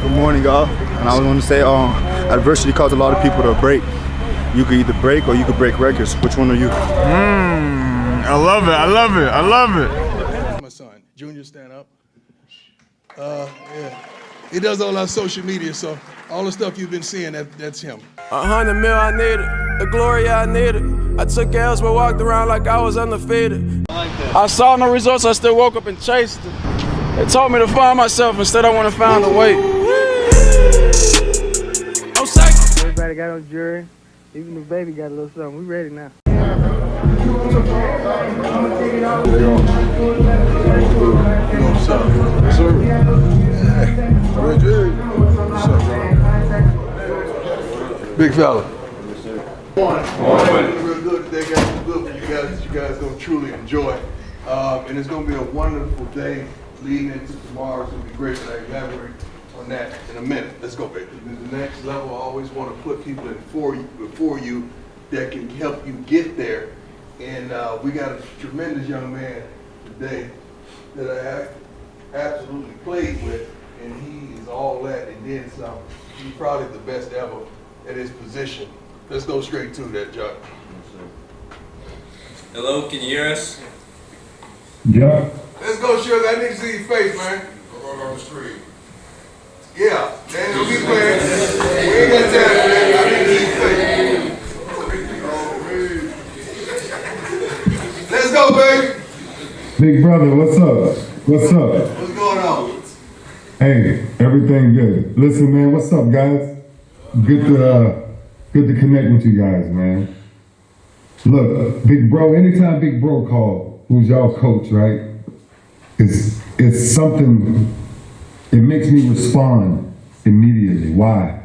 Good morning, y'all. And I was going to say, adversity caused a lot of people to break. You could either break or you could break records. Which one are you? I love it. I love it. I love it. My son, Junior, stand up. Yeah. He does all our social media, so all the stuff you've been seeing, that's him. 100 mil, I need it. The glory, I need it. I took L's but walked around like I was undefeated. I saw no results, I still woke up and chased it. They told me to find myself, instead I want to find a way. I'm psyched. Everybody got on jury. Even the baby got a little something. We ready now. What's up? Sir. Red Jerry. What's up, bro? Big fella. Morning. Real good today, guys. It's good for you guys that you guys going to truly enjoy. And it's going to be a wonderful day leading into tomorrow. It's going to be great, and I elaborate on that in a minute. Let's go, baby. The next level, I always want to put people before you that can help you get there. And we got a tremendous young man today that I absolutely played with, and he is all that and then some. He's probably the best ever at his position. Let's go straight to that, Chuck. Hello, can you hear us? Yeah. Let's go, Sugar. I need to see your face, man. Go on the street. Yeah, man, don't be playing. We ain't got time for that. I need to see your face. Let's go, baby. Big brother, what's up? What's up? What's going on? Hey, everything good. Listen, man, what's up, guys? Good to connect with you guys, man. Look, Big Bro, anytime Big Bro call, who's y'all coach, right? It's something, it makes me respond immediately. Why?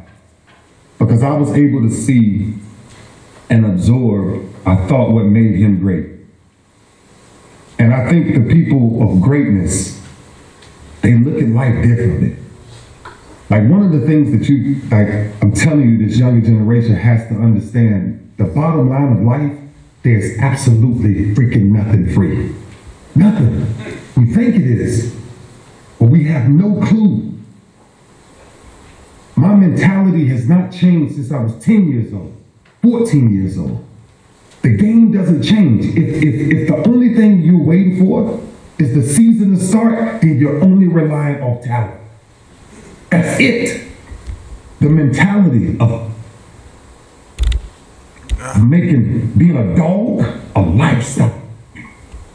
Because I was able to see and absorb, I thought, what made him great. And I think the people of greatness, they look at life differently. Like, one of the things that I'm telling you, this younger generation has to understand, the bottom line of life, there's absolutely freaking nothing free. Nothing. We think it is, but we have no clue. My mentality has not changed since I was 10 years old, 14 years old. The game doesn't change. If the only thing you're waiting for is the season to start, then you're only relying on talent. That's it. The mentality of being a dog a lifestyle.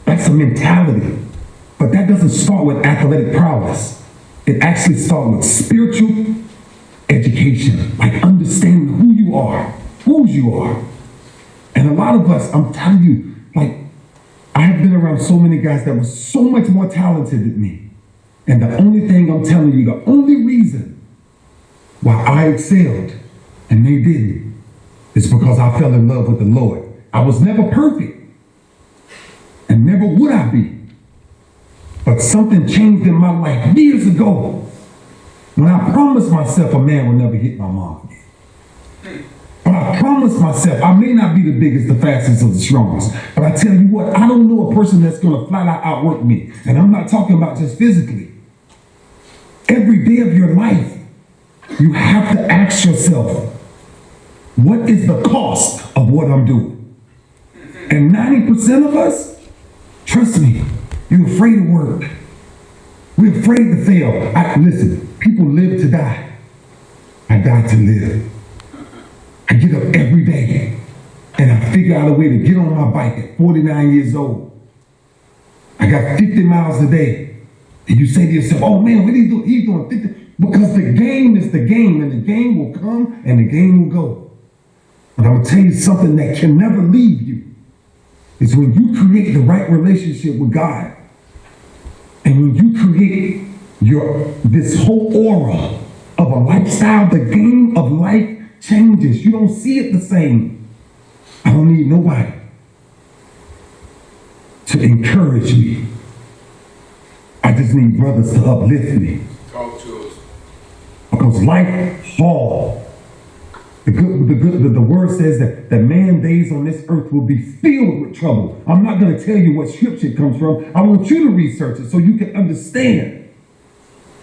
That's a mentality. But that doesn't start with athletic prowess. It actually starts with spiritual education, like understanding who you are, whose you are. And a lot of us, I'm telling you, like, I have been around so many guys that were so much more talented than me. And the only thing I'm telling you, the only reason why I excelled and they didn't is because I fell in love with the Lord. I was never perfect, and never would I be. But something changed in my life years ago when I promised myself a man would never hit my mom. But I promised myself, I may not be the biggest, the fastest, or the strongest, but I tell you what, I don't know a person that's going to flat out outwork me. And I'm not talking about just physically. Every day of your life, you have to ask yourself, what is the cost of what I'm doing? And 90% of us, trust me, you're afraid of work. We're afraid to fail. Listen, people live to die. I die to live. I get up every day and I figure out a way to get on my bike at 49 years old. I got 50 miles a day. And you say to yourself, oh man, what are you doing? He's doing 50. Because the game is the game, and the game will come and the game will go. But I'm gonna tell you something that can never leave you. Is when you create the right relationship with God. And when you create this whole aura of a lifestyle, the game of life changes. You don't see it the same. I don't need nobody to encourage me. I just need brothers to uplift me. Talk to us. Because life hard. The word says that man days on this earth will be filled with trouble. I'm not going to tell you what scripture it comes from. I want you to research it so you can understand.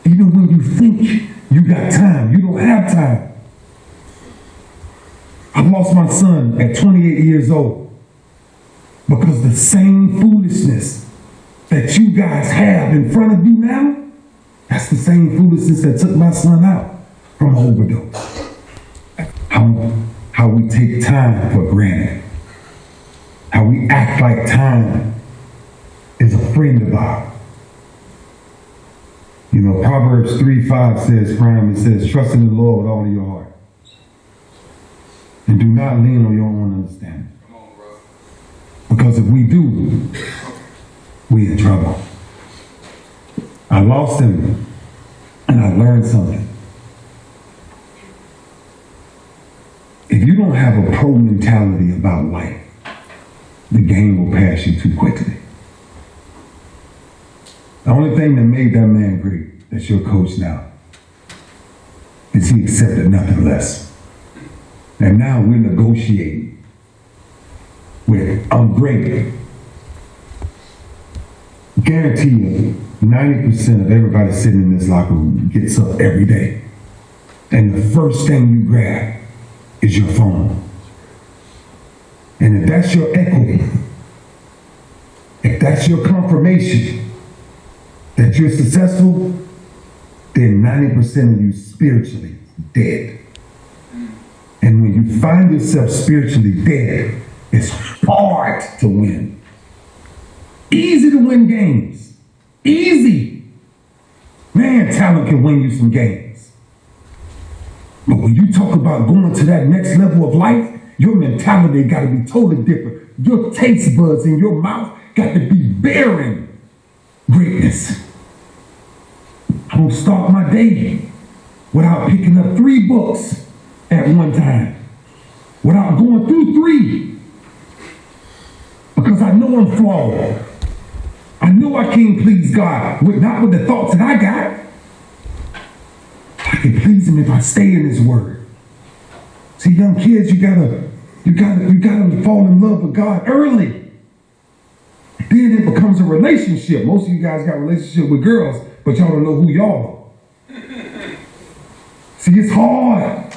Even when you think You got time. You don't have time. I lost my son at 28 years old because the same foolishness that you guys have in front of you now, that's the same foolishness that took my son out from overdose. How we take time for granted. How we act like time is a friend of ours. You know, Proverbs 3:5 says, Prime, it says, trust in the Lord with all of your heart. And do not lean on your own understanding. Come on, bro. Because if we do, we in trouble. I lost him and I learned something. If you don't have a pro mentality about life, the game will pass you too quickly. The only thing that made that man great, that's your coach now, is he accepted nothing less. And now we're negotiating with, I'm great. Guarantee you, 90% of everybody sitting in this locker room gets up every day. And the first thing you grab is your phone. And if that's your equity, if that's your confirmation that you're successful, then 90% of you spiritually dead. And when you find yourself spiritually dead, it's hard to win. Easy to win games. Easy. Man, talent can win you some games. But when you talk about going to that next level of life, your mentality got to be totally different. Your taste buds in your mouth got to be bearing greatness. I don't start my day without picking up 3 books at one time, without going through 3. Because I know I'm flawed. I know I can't please God, not with the thoughts that I got. I can please him if I stay in his word. See, young kids, you gotta fall in love with God early. Then it becomes a relationship. Most of you guys got a relationship with girls, but y'all don't know who y'all are. See, it's hard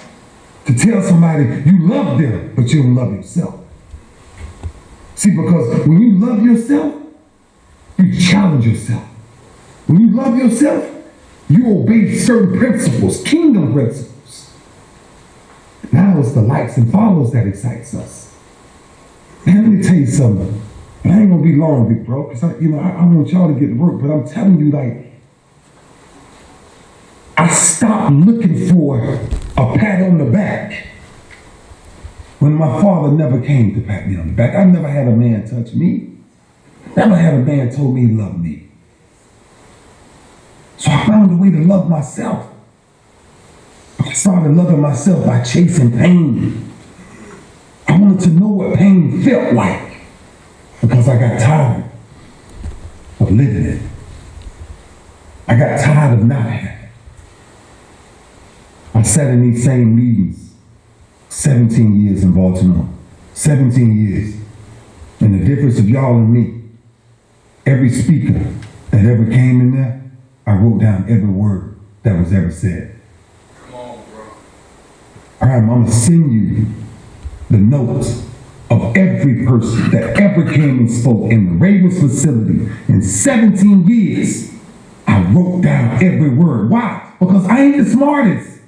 to tell somebody you love them, but you don't love yourself. See, because when you love yourself, you challenge yourself. When you love yourself, you obey certain principles, kingdom principles. Now it's the likes and follows that excites us. Man, let me tell you something. I ain't gonna be long, big bro, because I want y'all to get to work, but I'm telling you, like, I stopped looking for a pat on the back when my father never came to pat me on the back. I never had a man touch me. Never had a man told me he loved me. So I found a way to love myself. I started loving myself by chasing pain. I wanted to know what pain felt like because I got tired of living it. I got tired of not having it. I sat in these same meetings 17 years in Baltimore. 17 years. And the difference of y'all and me, every speaker that ever came in there, I wrote down every word that was ever said. Come on, bro. All right, I'm going to send you the notes of every person that ever came and spoke in the Ravens facility. In 17 years, I wrote down every word. Why? Because I ain't the smartest.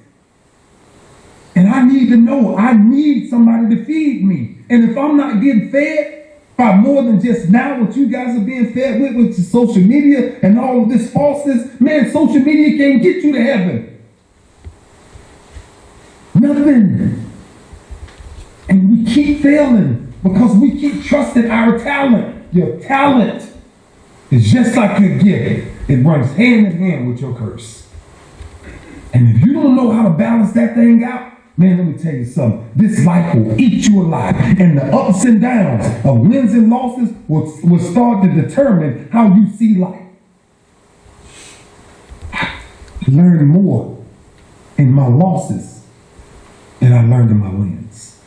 And I need to know. I need somebody to feed me. And if I'm not getting fed by more than just now what you guys are being fed with social media and all of this falseness, man, social media can't get you to heaven. Nothing. And we keep failing because we keep trusting our talent. Your talent is just like your gift. It runs hand in hand with your curse. And if you don't know how to balance that thing out, man, let me tell you something. This life will eat you alive. And the ups and downs of wins and losses will start to determine how you see life. I learned more in my losses than I learned in my wins.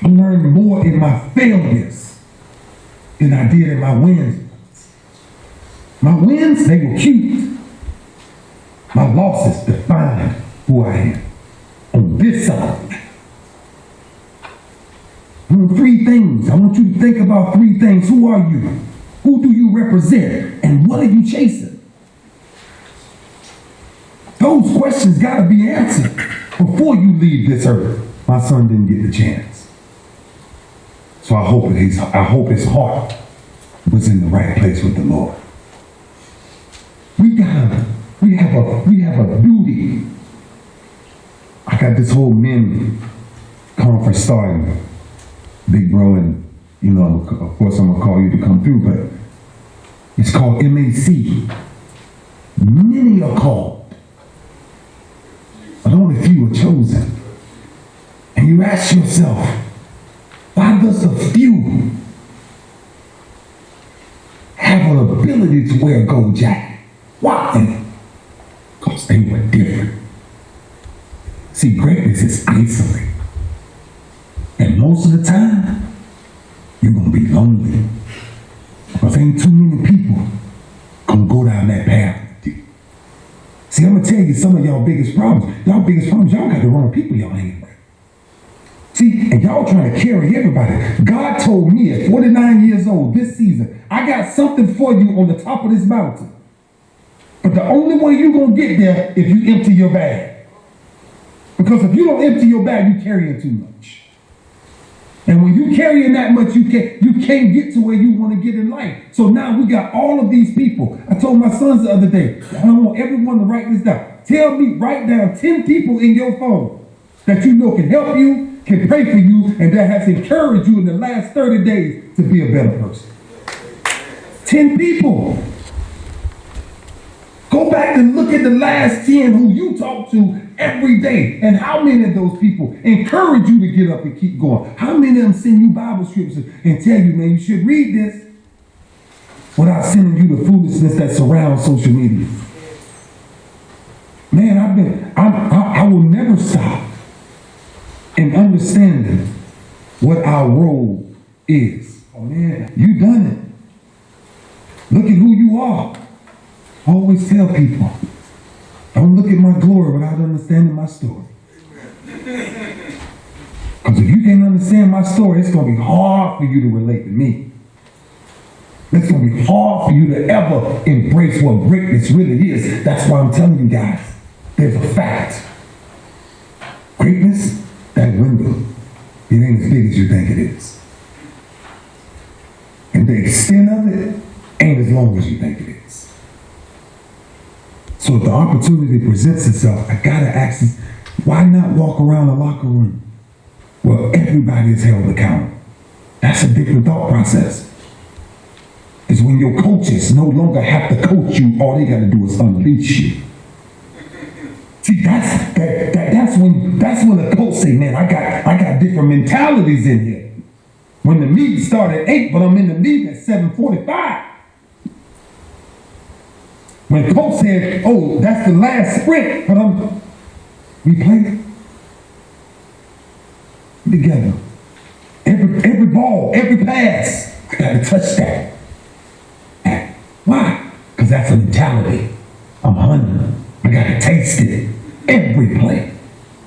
I learned more in my failures than I did in my wins. My wins, they were cute. My losses define who I am. On this side. Three things. I want you to think about three things. Who are you? Who do you represent? And what are you chasing? Those questions got to be answered before you leave this earth. My son didn't get the chance. So I hope his heart was in the right place with the Lord. We have a duty. I got this whole men conference starting, big bro, and of course I'm gonna call you to come through, but it's called MAC. Many are called, but only few are chosen. And you ask yourself, why does a few have an ability to wear a gold jacket? Why? Because they were different. See, greatness is isolated. And most of the time, you're going to be lonely. Because ain't too many people going to go down that path with you. See, I'm going to tell you some of y'all biggest problems. Y'all got the wrong people y'all hanging with. See, and y'all trying to carry everybody. God told me at 49 years old this season, I got something for you on the top of this mountain. But the only way you're going to get there if you empty your bag. Because if you don't empty your bag, you're carrying too much. And when you're carrying that much, you can't get to where you want to get in life. So now we got all of these people. I told my sons the other day, I want everyone to write this down. Write down 10 people in your phone that you know can help you, can pray for you, and that has encouraged you in the last 30 days to be a better person. 10 people. Go back and look at the last 10 who you talk to every day, and how many of those people encourage you to get up and keep going. How many of them send you Bible scriptures and tell you, man, you should read this, without sending you the foolishness that surrounds social media. Man, I will never stop in understanding what our role is. Oh man, you done it. Look at who you are. I always tell people, don't look at my glory without understanding my story. Because if you can't understand my story, it's going to be hard for you to relate to me. It's going to be hard for you to ever embrace what greatness really is. That's why I'm telling you guys, there's a fact. Greatness, that window, it ain't as big as you think it is. And the extent of it ain't as long as you think it is. So if the opportunity presents itself, I gotta ask this, why not walk around the locker room where everybody is held accountable? That's a different thought process. It's when your coaches no longer have to coach you, all they gotta do is unleash you. See, that's when the coach say, man, I got different mentalities in here. When the meeting started at 8, but I'm in the meeting at 7:45. When coach said, oh, that's the last sprint, but we played together. Every ball, every pass, I got to touch that. Why? Because that's a mentality. I'm hungry. I got to taste it. Every play.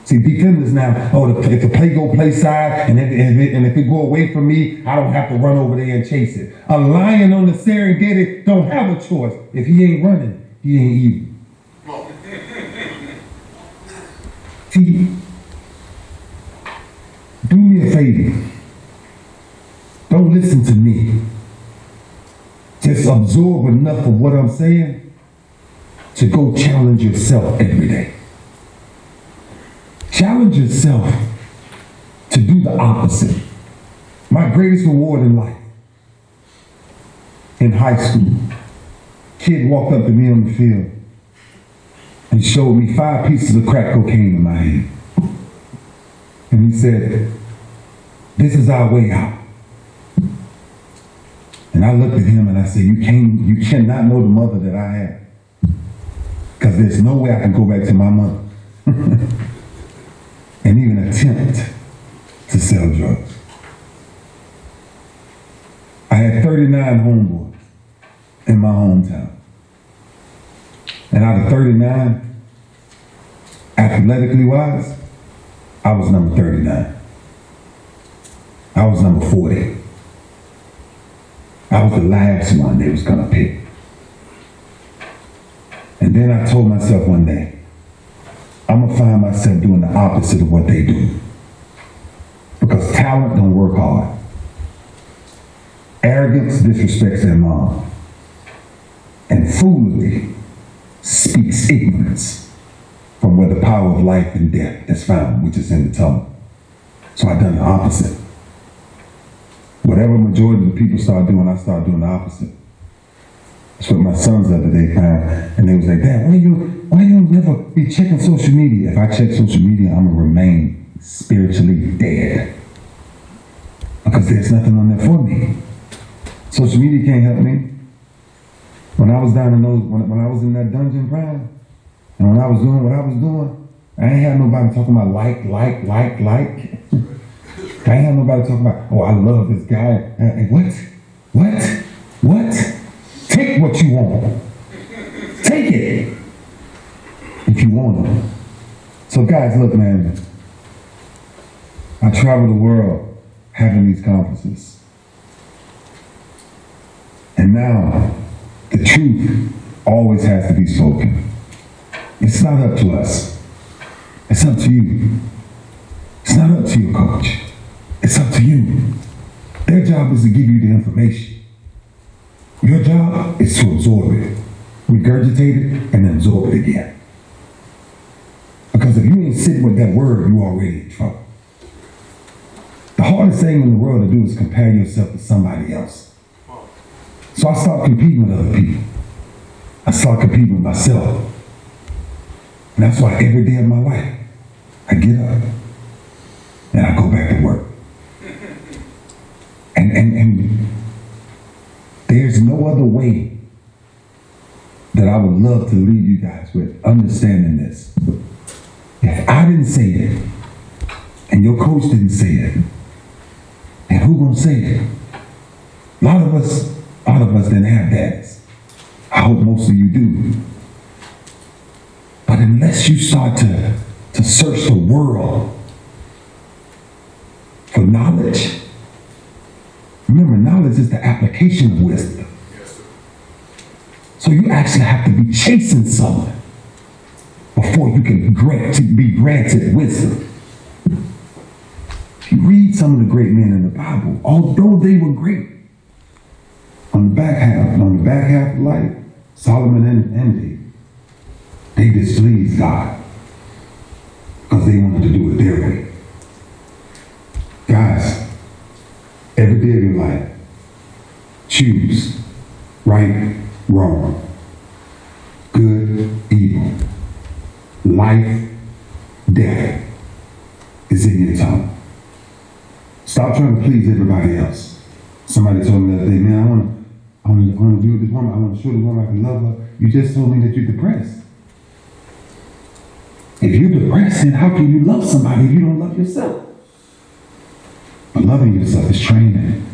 See, defenders now, if the play go play side, and if it go away from me, I don't have to run over there and chase it. A lion on the Serengeti don't have a choice. If he ain't running, he ain't eating. See, do me a favor. Don't listen to me. Just absorb enough of what I'm saying to go challenge yourself every day. Challenge yourself to do the opposite. My greatest reward in life, in high school, kid walked up to me on the field and showed me 5 pieces of crack cocaine in my hand. And he said, this is our way out. And I looked at him and I said, you cannot know the mother that I have. Because there's no way I can go back to my mother. And even attempt to sell drugs. I had 39 homeboys in my hometown. And out of 39, athletically wise, I was number 39. I was number 40. I was the last one they was gonna pick. And then I told myself one day, I'm gonna find myself doing the opposite of what they do. Because talent don't work hard. Arrogance disrespects their mom. And foolery speaks ignorance from where the power of life and death is found, which is in the tongue. So I done the opposite. Whatever majority of the people start doing, I start doing the opposite. That's what my sons the other day found, and they was like, Dad, why you never be checking social media? If I check social media, I'm gonna remain spiritually dead. Because there's nothing on there for me. Social media can't help me. When I was down in those, when I was in that dungeon prime, and when I was doing what I was doing, I ain't had nobody talking about like. I ain't had nobody talking about, oh, I love this guy. What? Take what you want. Take it. If you want it. So guys, look, man. I travel the world having these conferences. And now, the truth always has to be spoken. It's not up to us. It's up to you. It's not up to your coach. It's up to you. Their job is to give you the information. Your job is to absorb it, regurgitate it, and then absorb it again. Because if you ain't sitting with that word, you already in trouble. The hardest thing in the world to do is compare yourself to somebody else. So I start competing with other people. I start competing with myself. And that's why every day of my life, I get up and I go back to work. And there's no other way that I would love to leave you guys with understanding this. If I didn't say it, and your coach didn't say it, then who gonna say it? A lot of us didn't have dads. I hope most of you do. But unless you start to search the world for knowledge, remember, knowledge is the application of wisdom. So you actually have to be chasing something before you can be granted wisdom. If you read some of the great men in the Bible, although they were great, on the back half of life, Solomon and David, they displeased God because they wanted to do it their way. Guys, every day of your life, choose right, wrong, good, evil, life, death is in your tongue. Stop trying to please everybody else. Somebody told me the other day, man, I want to be with this woman. I want to show this woman I can love her. You just told me that you're depressed. If you're depressed, then how can you love somebody if you don't love yourself? But loving yourself is training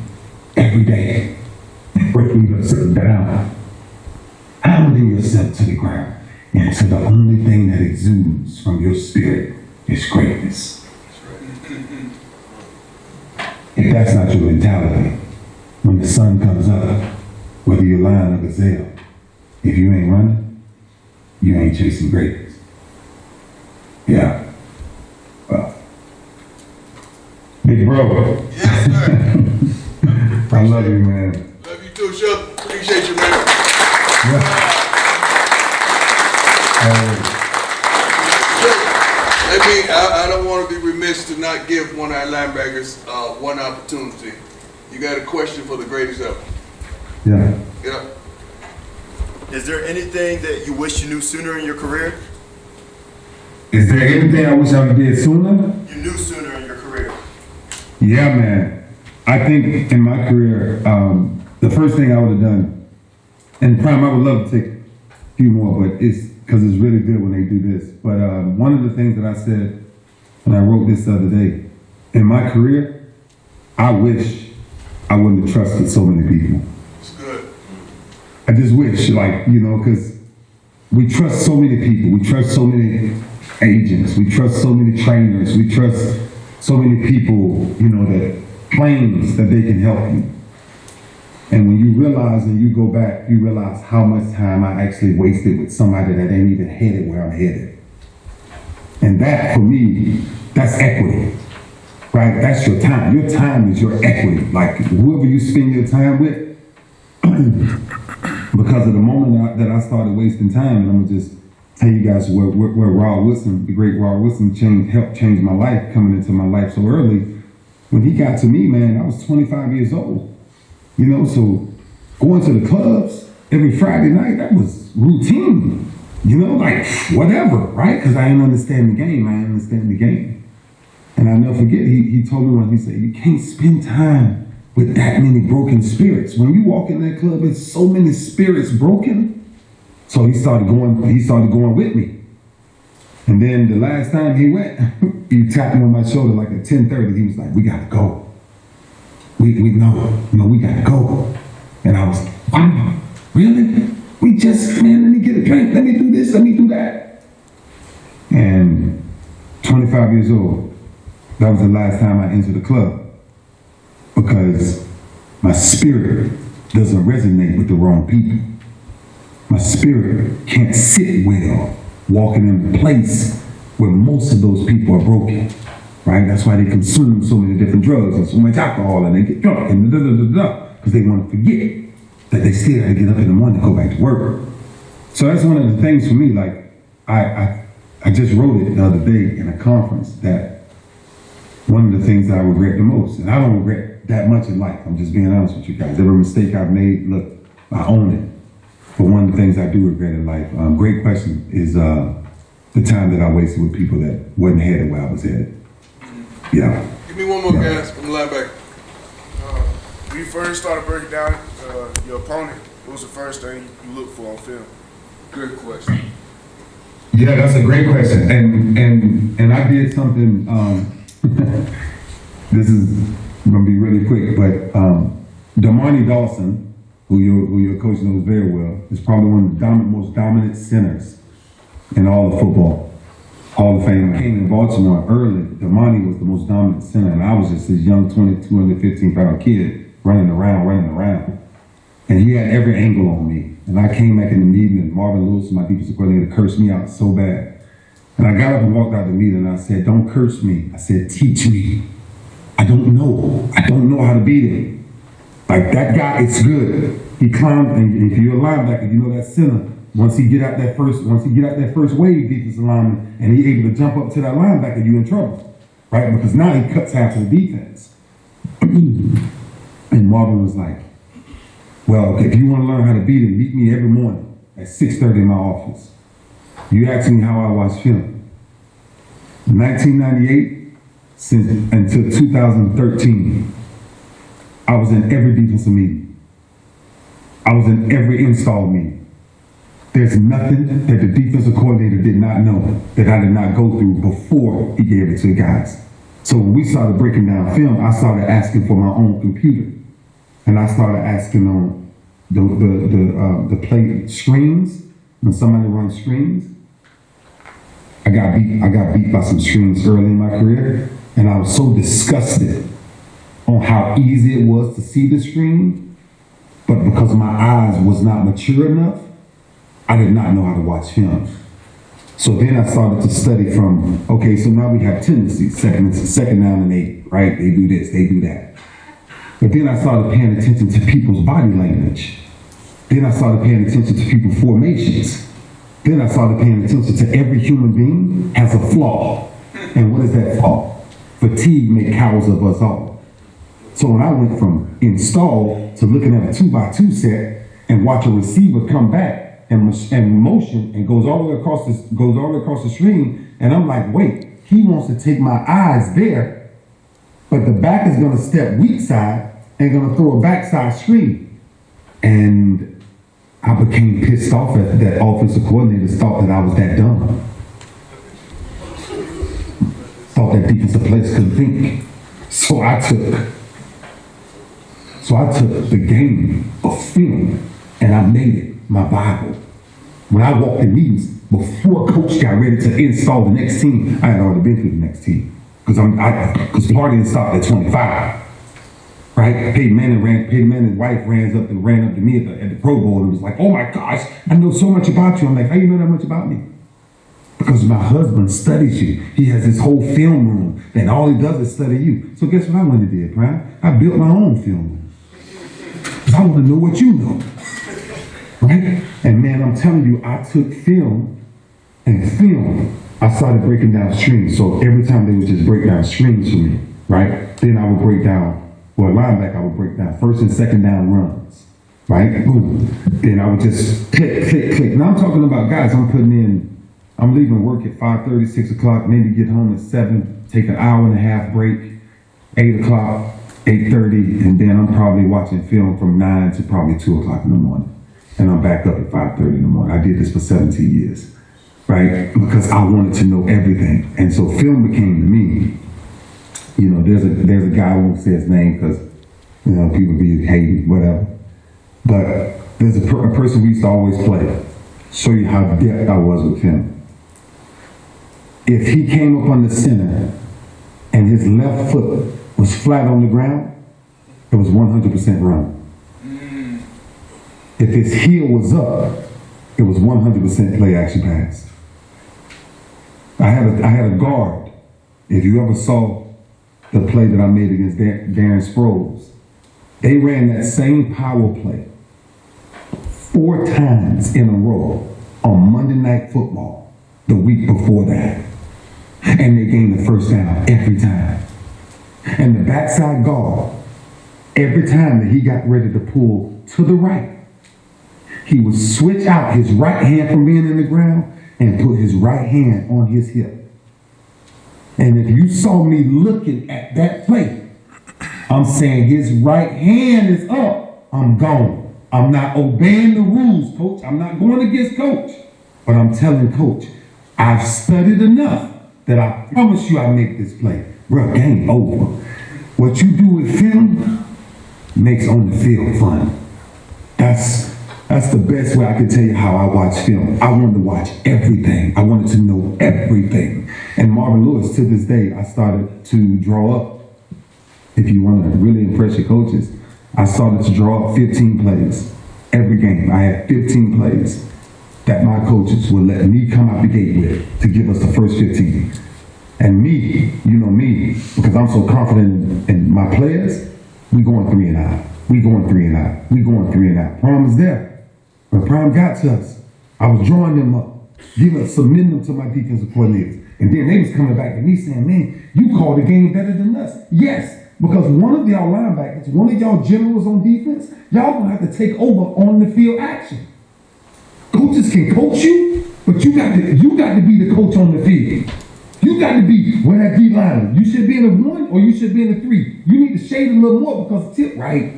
every day, breaking yourself down, pounding yourself to the ground, until the only thing that exudes from your spirit is greatness. If that's not your mentality, when the sun comes up, whether you're lion or gazelle, if you ain't running, you ain't chasing greatness. Yeah. Well, big bro. Yes, sir. I love you, man. Love you too, Shilo. Appreciate you, man. Yeah. I don't want to be remiss to not give one of our linebackers one opportunity. You got a question for the greatest ever? Yeah. Yeah. Is there anything that you wish you knew sooner in your career? Is there anything I wish I did sooner? You knew sooner in your career. Yeah, man. I think in my career, the first thing I would have done, and Prime, I would love to take a few more, but it's because it's really good when they do this. But one of the things that I said when I wrote this the other day, in my career, I wish I wouldn't have trusted so many people. It's good. I just wish, because we trust so many people. We trust so many agents. We trust so many trainers. We trust so many people, that claims that they can help you. And when you realize and you go back, you realize how much time I actually wasted with somebody that ain't even headed where I'm headed. And that, for me, that's equity, right? That's your time. Your time is your equity. Like, whoever you spend your time with, because of the moment that I started wasting time, and I'm gonna just tell you guys where Rod Woodson, the great Rod Woodson, helped change my life, coming into my life so early. When he got to me, man, I was 25 years old. So going to the clubs every Friday night, that was routine. Like whatever, right? Because I didn't understand the game. And I'll never forget, he told me once, he said, you can't spend time with that many broken spirits. When you walk in that club, there's so many spirits broken. So he started going with me. And then the last time he went, he tapped me on my shoulder like at 10:30. He was like, we gotta go. We gotta go. And I was, wow, really? Let me get a drink. Let me do this, let me do that. And 25 years old, that was the last time I entered the club, because my spirit doesn't resonate with the wrong people. My spirit can't sit well walking in a place where most of those people are broken, right? That's why they consume so many different drugs and so much alcohol, and they get drunk and because they want to forget that they still got to get up in the morning and go back to work. So that's one of the things for me. Like I just wrote it the other day in a conference that one of the things that I regret the most, and I don't regret that much in life. I'm just being honest with you guys. Every mistake I've made, look, I own it. But one of the things I do regret in life, great question, is the time that I wasted with people that wasn't headed where I was headed. Yeah. Give me one more, guys, from the linebacker. When you first started breaking down your opponent, what was the first thing you looked for on film? Good question. Yeah, that's a great question. And I did something, this is gonna be really quick, but Damani Dawson, who your coach knows very well, is probably one of the most dominant centers in all of football. Hall of Fame. I came in Baltimore early. Damani was the most dominant center, and I was just this young 215-pound kid running around. And he had every angle on me. And I came back in the meeting, and Marvin Lewis, my defensive coordinator, cursed me out so bad. And I got up and walked out the meeting, and I said, don't curse me. I said, teach me. I don't know how to beat him. Like, that guy, it's good. He climbed, and if you're a linebacker, you know that center. Once he get out that first wave defensive lineman, and he able to jump up to that linebacker, you in trouble, right? Because now he cuts half of the defense. And Marvin was like, well, if you want to learn how to beat him, meet me every morning at 6:30 in my office. You ask me how I watch film. In 1998 until 2013, I was in every defensive meeting. I was in every install meeting. There's nothing that the defensive coordinator did not know that I did not go through before he gave it to the guys. So when we started breaking down film, I started asking for my own computer. And I started asking on the play screens, when somebody runs screens. I got beat by some screens early in my career, and I was so disgusted on how easy it was to see the screen, but because my eyes was not mature enough, I did not know how to watch film. So then I started to study from, okay, so now we have tendencies, second down and 8, right? They do this, they do that. But then I started paying attention to people's body language. Then I started paying attention to people's formations. Then I started paying attention to every human being has a flaw. And what is that flaw? Fatigue makes cowards of us all. So when I went from install to looking at a 2x2 set and watch a receiver come back and motion and goes all the way across the screen, and I'm like, wait, he wants to take my eyes there, but the back is going to step weak side and going to throw a backside screen. And I became pissed off at that offensive coordinators thought that I was that dumb. Thought that defensive players couldn't think. So I took the game of film and I made it my Bible. When I walked in meetings, before coach got ready to install the next team, I had already been through the next team. Because Florida stopped at 25. Right? Peyton Manning's wife ran up to me at the Pro Bowl and was like, "Oh my gosh, I know so much about you." I'm like, "How you know that much about me?" Because my husband studies you. He has this whole film room, and all he does is study you. So guess what I went and did, Prime? I built my own film room. Because I want to know what you know. Right? And man, I'm telling you, I took film, I started breaking down streams. So every time they would just break down streams for me, right? Then I would break down, linebacker, I would break down first and second down runs, right? Boom. Then I would just click. Now I'm talking about guys I'm leaving work at 5:30, 6 o'clock, maybe get home at 7, take an hour and a half break, 8 o'clock, 8:30, and then I'm probably watching film from 9 to probably 2 o'clock in the morning. And I'm back up at 5:30 in the morning. I did this for 17 years, right? Because I wanted to know everything. And so film became to me, there's a guy, I won't say his name because, people be hating, whatever. But there's a person we used to always play, show you how depth I was with him. If he came up on the center and his left foot was flat on the ground, it was 100% run. If his heel was up, it was 100% play action pass. I had a guard. If you ever saw the play that I made against Darren Sproles, they ran that same power play 4 times in a row on Monday Night Football the week before that. And they gained the first down every time. And the backside guard, every time that he got ready to pull to the right, he would switch out his right hand from being in the ground and put his right hand on his hip. And if you saw me looking at that play, I'm saying his right hand is up, I'm gone. I'm not obeying the rules, coach. I'm not going against coach. But I'm telling coach, I've studied enough that I promise you I make this play. Bro, game over. What you do with film makes on the field fun. That's the best way I can tell you how I watch film. I wanted to watch everything. I wanted to know everything. And Marvin Lewis, to this day, I started to draw up. If you want to really impress your coaches, I started to draw up 15 plays. Every game, I had 15 plays that my coaches would let me come out the gate with to give us the first 15. And me, because I'm so confident in my players, we going 3 and out. We going 3 and out. We going 3 and out. Prime is there. When Prime got to us, I was drawing them up, submitting them to my defensive coordinators. And then they was coming back to me saying, "Man, you called the game better than us." Yes, because one of y'all linebackers, one of y'all generals on defense, y'all gonna have to take over on the field action. Coaches can coach you, but you got to be the coach on the field. You got to be where that D line. You should be in a 1 or you should be in a 3. You need to shade a little more because tip right.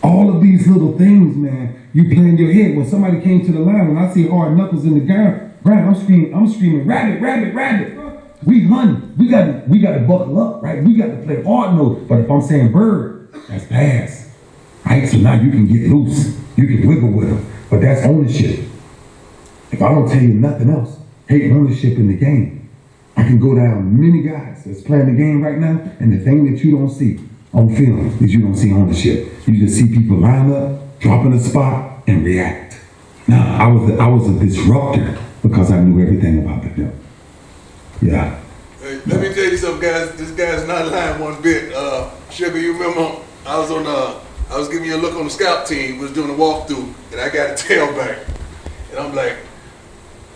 All of these little things, man, you play in your head. When somebody came to the line, when I see hard knuckles in the ground, I'm screaming, rabbit, rabbit, rabbit. We hunting. We got to buckle up, right? We got to play hard nose. But if I'm saying bird, that's pass. Right? So now you can get loose. You can wiggle with them. But that's ownership. If I don't tell you nothing else, take ownership in the game. I can go down many guys that's playing the game right now, and the thing that you don't see on film is you don't see ownership. You just see people line up, drop in a spot, and react. Now, I was a disruptor because I knew everything about the film. Yeah. Hey, let me tell you something, guys. This guy's not lying one bit. Sugar, you remember I was giving you a look on the scout team. We was doing a walkthrough, and I got a tailback, and I'm like,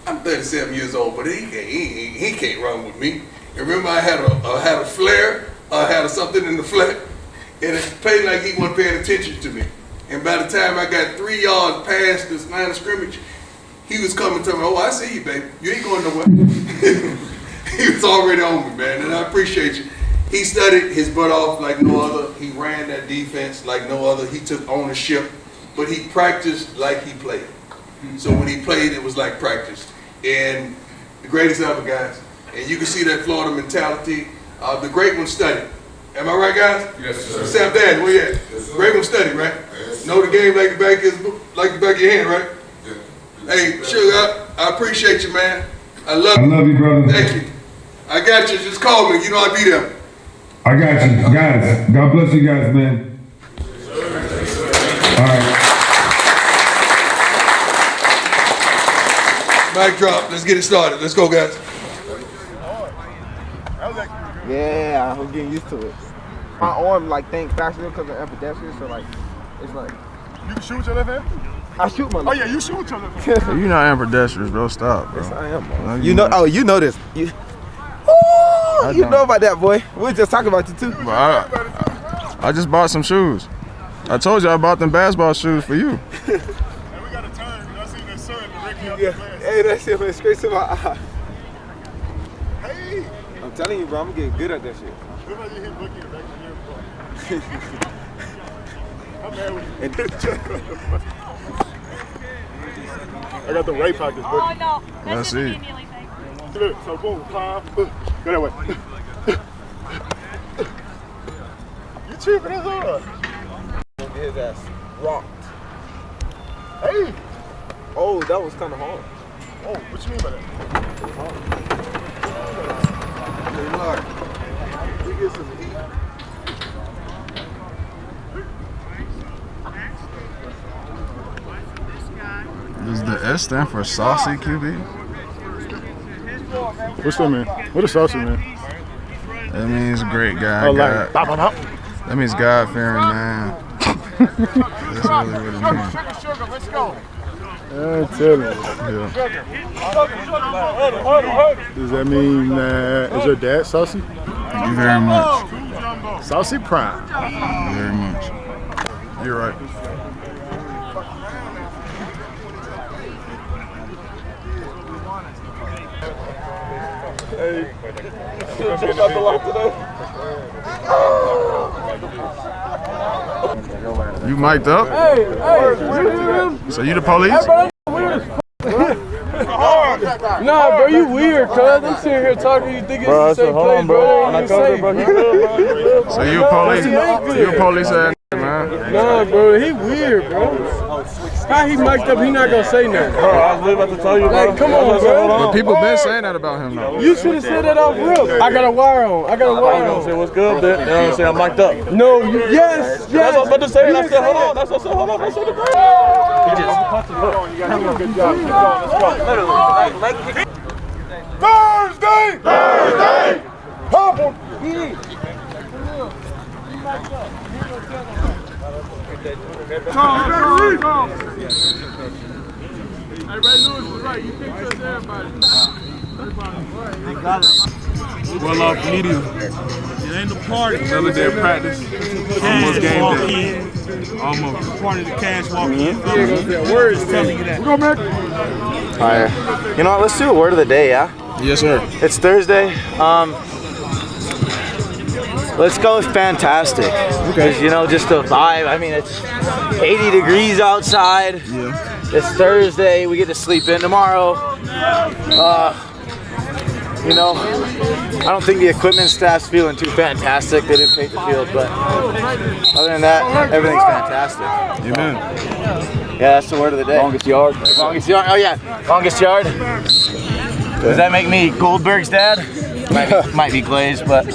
I'm 37 years old, but he can't run with me. And remember, I had a flare, I had something in the flat, and it played like he wasn't paying attention to me. And by the time I got 3 yards past this line of scrimmage, he was coming to me. "Oh, I see you, baby. You ain't going nowhere." He was already on me, man, and I appreciate you. He studied his butt off like no other. He ran that defense like no other. He took ownership, but he practiced like he played. So when he played, it was like practice. And the greatest ever, guys. And you can see that Florida mentality. The great one studied. Am I right, guys? Yes, sir. Sam Dad, where you at? Yes, sir. Great one studied, right? Yes, sir. know the game like the back of your hand, right? Yeah. Hey, Sugar, I appreciate you, man. I love I you. love you, brother. Thank you. I got you. Just call me. You know I'll be there. I got you. Guys, God bless you guys, man. All right. Mic drop. Let's get it started. Let's go, guys. Yeah, I'm getting used to it. My arm like think faster because of ambidextrous, so like it's like You can shoot your left hand? I shoot my. Oh yeah, you shoot your left hand. You're not ambidextrous, bro. Stop, bro. Yes, I am. Bro. No, You know? Oh, you know this. You don't. know about that, boy. We were just talking about you too. Bro, I just bought some shoes. I told you I bought them basketball shoes for you. And we got a turn. I seen that sun directly up Yeah. the glass. Hey, that shit went straight to my eye. Hey! I'm telling you, bro. I'm getting good at that shit. Look like you hit Bucky in the back of your head. I'm mad with you. I got the right pockets, Oh Bucky. no, Let's that's what see. the immediately thing. Look, so boom, climb. Go that way. You tripping as hell. Get his ass rocked. Hey! Oh, that was kind of hard. Oh, what you mean by that? Hey, Mark. We get some heat. Does the S stand for saucy QB? What's that mean? What is saucy, man? That means great guy. Oh, like, bop, bop, bop. That means God-fearing man. That's really what it means. I'm telling you. Yeah. Does that mean is your dad saucy? Thank you very much. Saucy prime. Very much. You're right. You mic'd up? Hey, So you the police? nah, bro, you weird, cuz. I'm sitting here talking, you think it's the same place, bro. Ain't safe. So you a police? You a police ass nigga, man? Nah, bro, he weird, bro. How he mic'd up, he not gonna say nothing. Bro, I was about to tell you, bro. Like, come on, bro. But people been saying that about him though. You should have said that off rip. I got a wire on. I got a You wire gonna say on. what's good, then? You know what I'm saying? I'm mic'd up. No, yes. That's what I was about to say. I said, hold on. That's what I said, hold on. I said the break. Good job. Thursday! Thursday! Pop 'em! Well off media. It ain't the party. Another day of practice. Almost game day. Almost. Part of the cash walk-in. Just telling you that. Alright. You know what? Let's do a word of the day, yeah? Yes, sir. It's Thursday. Let's go with fantastic. Because, you know, just the vibe. I mean, it's 80 degrees outside. Yeah. It's Thursday. We get to sleep in tomorrow. You know, I don't think the equipment staff's feeling too fantastic. They didn't paint the field, but other than that, everything's fantastic. Amen. Yeah, that's the word of the day. Longest yard. Longest yard. Oh yeah, longest yard. Does that make me Goldberg's dad? Might be glazed, but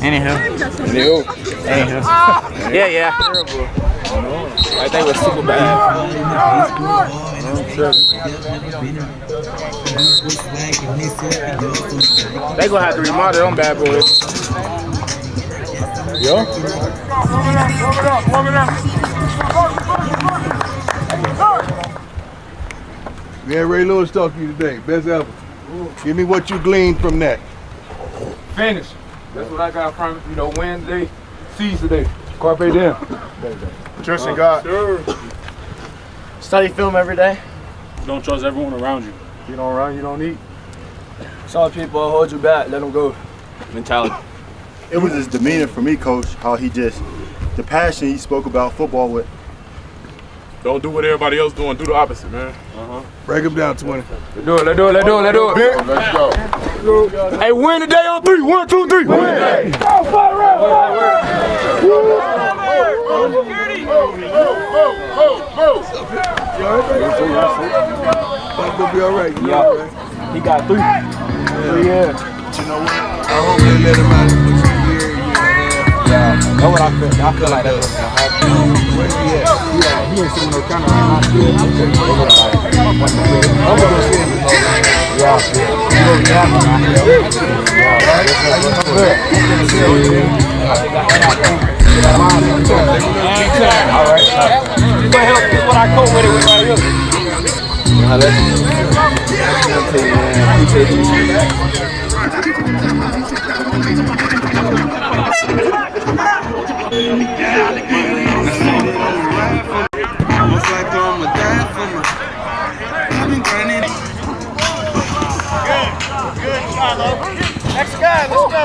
anywho. Yeah. I think it was super bad. They gonna have to remodel them bad boys. We had Ray Lewis talk to you today. Best ever. Give me what you gleaned from that. Finish. That's what I got from, you know, Wednesday, seize today. Carpe diem. Trust in God. Study film every day. Don't trust everyone around you. You don't run, you don't eat. Some people hold you back, let them go. Mentality. It was his demeanor for me, Coach, how he just, the passion he spoke about football with. Don't do what everybody else doing. Do the opposite, man. Break him down 20. Let's do it. Let's go. Hey, win today on 3. 1, 2, 3. Win. Go, go, go, go, go, go. Gonna be all right. Yeah. He got 3. 3 years. You know what? I hope they let him out for a year, year and a half. Yeah, that's what I feel. I feel like that's what's gonna happen. Where's he at? He ain't sitting no camera right now. I'm gonna see him. Yeah. All right. You gonna help? This is what I cope with it with right here. Almost like I'm a die for my. I've been grinding. Good, Shilo. Next guy, let's go.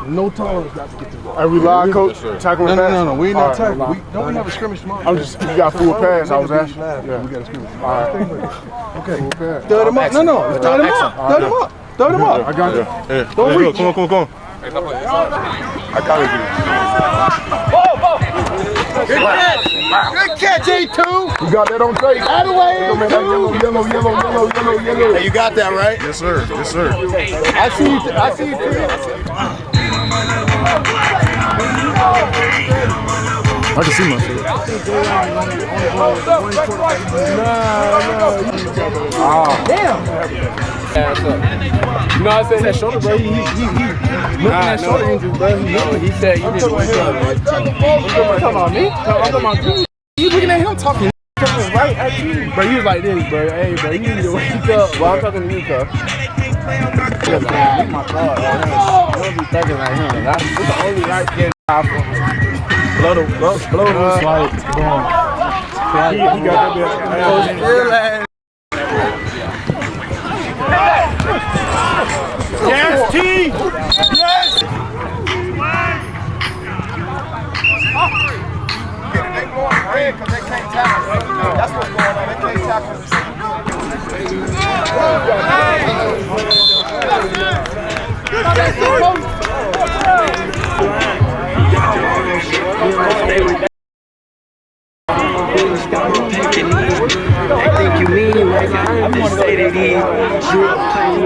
No tolerance not to get to the ball. Every line, coach, tackling pass. No. We ain't not tackling. Don't we have a scrimmage tomorrow? I'm just, you got full pass, I was asking. Yeah, we got a scrimmage. All right. Okay. pass. Throw them up. No. Throw them up. Throw them up. Throw them up. I got you. Don't reach. Come on. I got it. Good catch, A2. You got that on tape. Out of the way. Yellow. Hey, you got that right? Yes, sir. I see you. I can see myself. Damn. You know what I said? That shoulder, bro. He looking at shoulder injuries, bro. He said you didn't wake up. You talking about me? No, I'm talking about you. You looking at him talking right at you. Bro, he was like this, bro. Hey, bro, you need to wake up. Well, I'm talking to you, cuz. My God, don't be thinking like him. That's the only right skin option. Blow the slide. He got that bit. Yes, T! Yes! They going red because they can't tackle. That's what's going on. They can't tackle. I think you mean right now. I'm gonna say that he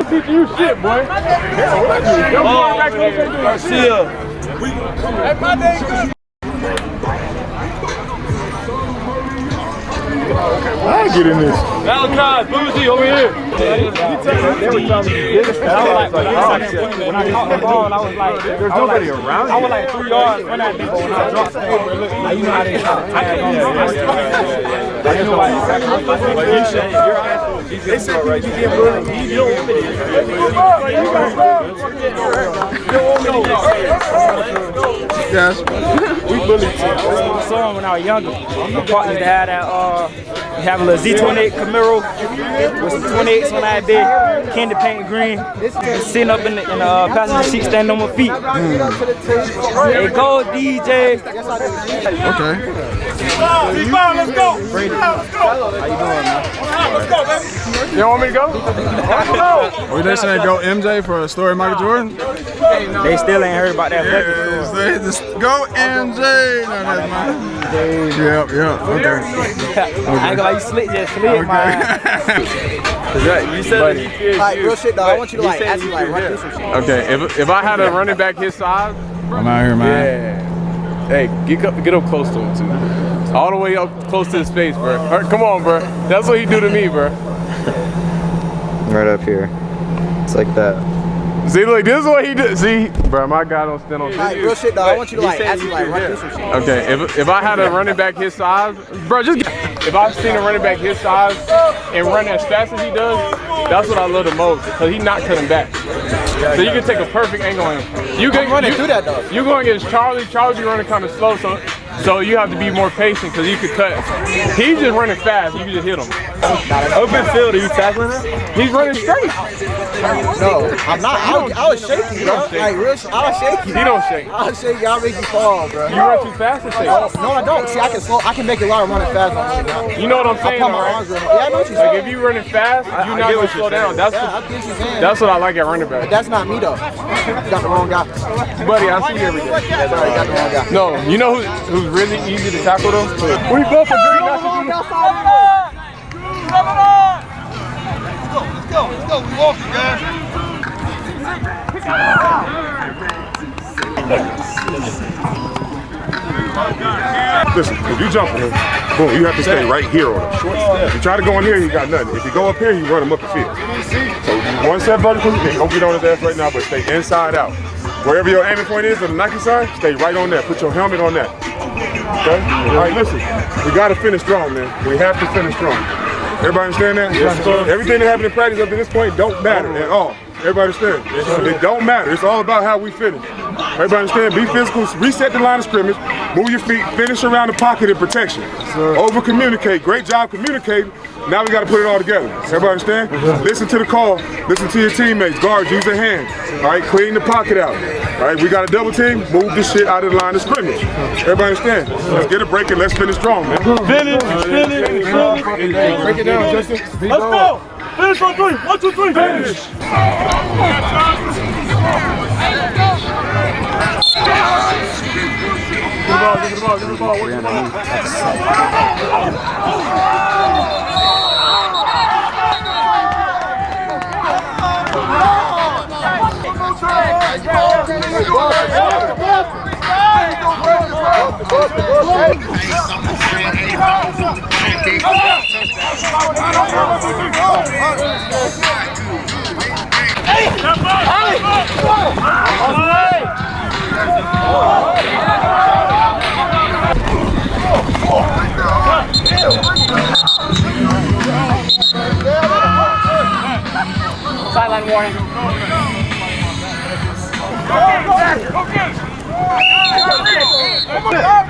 Teach you shit, boy. Garcia. I get in this. Malachi, Boozy, over here. They were telling me this. When I caught the ball, I was like, there's nobody around. I was like 3 yards when I did, but when I dropped the ball, you know how they try to tag on. You know why they said you get bullied. You don't want me to Yes. We bullied too. This was my son when I was younger. My partner used to have that, we have a little Z28 Camaro with some 28s on that bed, candy paint green, sitting up in the passenger seat, standing on my feet. Hey, go DJ. Okay. Let's go! Brady. How you doing, man? Let's go, baby! You don't want me to go? We just saying go MJ for a story of Michael Jordan? They still ain't heard about that record store. Go MJ! No, that's mine. Yep, okay. I ain't gonna lie, you slick, man. You said that he fears Like, you. real shit, though. I want you to, like, actually, like, run through some shit. Okay, if I had a running back his size, I'm out here, man. yeah. Hey, get up close to him, too. All the way up close to his face, bro. Come on, bro. That's what he do to me, bro. Right up here. It's like that. See, look, this is what he did. See, bro, my guy don't stand on. Like, real shit, though. I want you to, like, actually, like, run through some shit. Okay, if I had a running back his size, bro, if I've seen a running back his size and run as fast as he does, that's what I love the most, because he's not cutting back. So you can take a perfect angle on him. You can running through that, though. You going against Charlie. Charlie be running kind of slow, so So you have to be more patient because you could cut. He's just running fast. You can just hit him. Open field, are you tackling him? He's running straight. No, I'm not. I was shaky, bro. Like, real, I was shaky. He don't shake. I was shaky. I'll make you fall, bro. You run too fast or shake? No, I don't. See, I can make a lot of running fast. You know what I'm saying, I put my right? arms around. Yeah, I know what you're saying. Like, if you running fast, you're not going to slow down. I get what you're saying. That's what I like at running back. But that's not me, though. You got the wrong guy. Buddy, I see you every day. That's all right, you got the wrong guy. No, you know who's really easy to tackle, though? We both agree not to do. Let's go. We walking, guys. Listen, if you jump in, boom, you have to stay right here on him. If you try to go in here, you got nothing. If you go up here, you run him up the field. So one step vertical, don't get on his ass right now, but stay inside out. Wherever your aiming point is on the Nike side, stay right on that. Put your helmet on that. Okay? All right, listen, we got to finish strong, man. We have to finish strong. Everybody understand that? Yes, everything that happened in practice up to this point don't matter at all. Everybody understand? It don't matter. It's all about how we finish. Everybody understand? Be physical, reset the line of scrimmage, move your feet, finish around the pocket in protection. Over communicate. Great job communicating. Now we got to put it all together. Everybody understand? Listen to the call. Listen to your teammates. Guards, use their hands. All right, clean the pocket out. All right, we got a double team. Move this shit out of the line of scrimmage. Everybody understand? Let's get a break and let's finish strong, man. Finish. Break it down, Justin. Let's go. Finish on 3. 1, 2, 3. Finish. Give the ball. Work the ball. Sideline warning.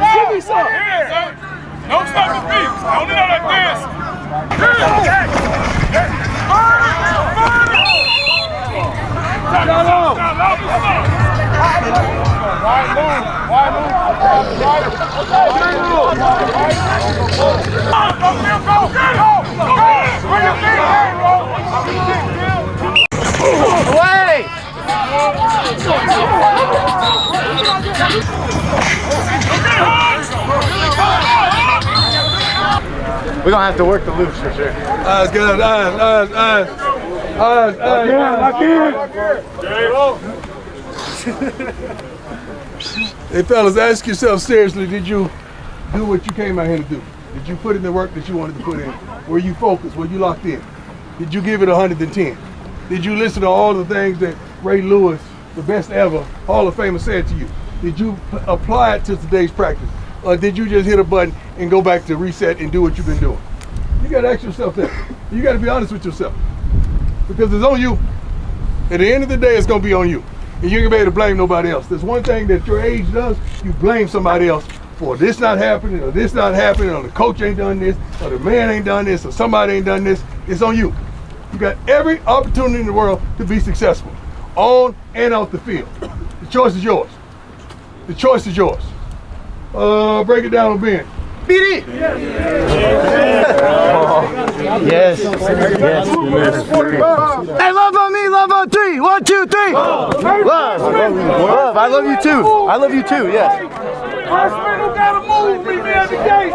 Give me some. Don't stop his feet. Don't do that like this. We're gonna have to work the loops for sure. Eyes, guys, eyes. Lock in. Hey, fellas, ask yourself seriously, did you do what you came out here to do? Did you put in the work that you wanted to put in? Were you focused? Were you locked in? Did you give it 110? Did you listen to all the things that Ray Lewis, the best ever Hall of Famer, said to you? Did you apply it to today's practice? Or did you just hit a button and go back to reset and do what you've been doing? You gotta ask yourself that. You gotta be honest with yourself. Because it's on you. At the end of the day, it's gonna be on you. And you ain't gonna be able to blame nobody else. There's one thing that your age does, you blame somebody else for this not happening, or this not happening, or the coach ain't done this, or the man ain't done this, or somebody ain't done this. It's on you. You got every opportunity in the world to be successful, on and off the field. The choice is yours. The choice is yours. Break it down on Ben. BD! Yes. Hey, love on me, love on 3. 1, 2, 3. Love. I love you too. I love you too, yes. Freshman who gotta move, meet me at the gate.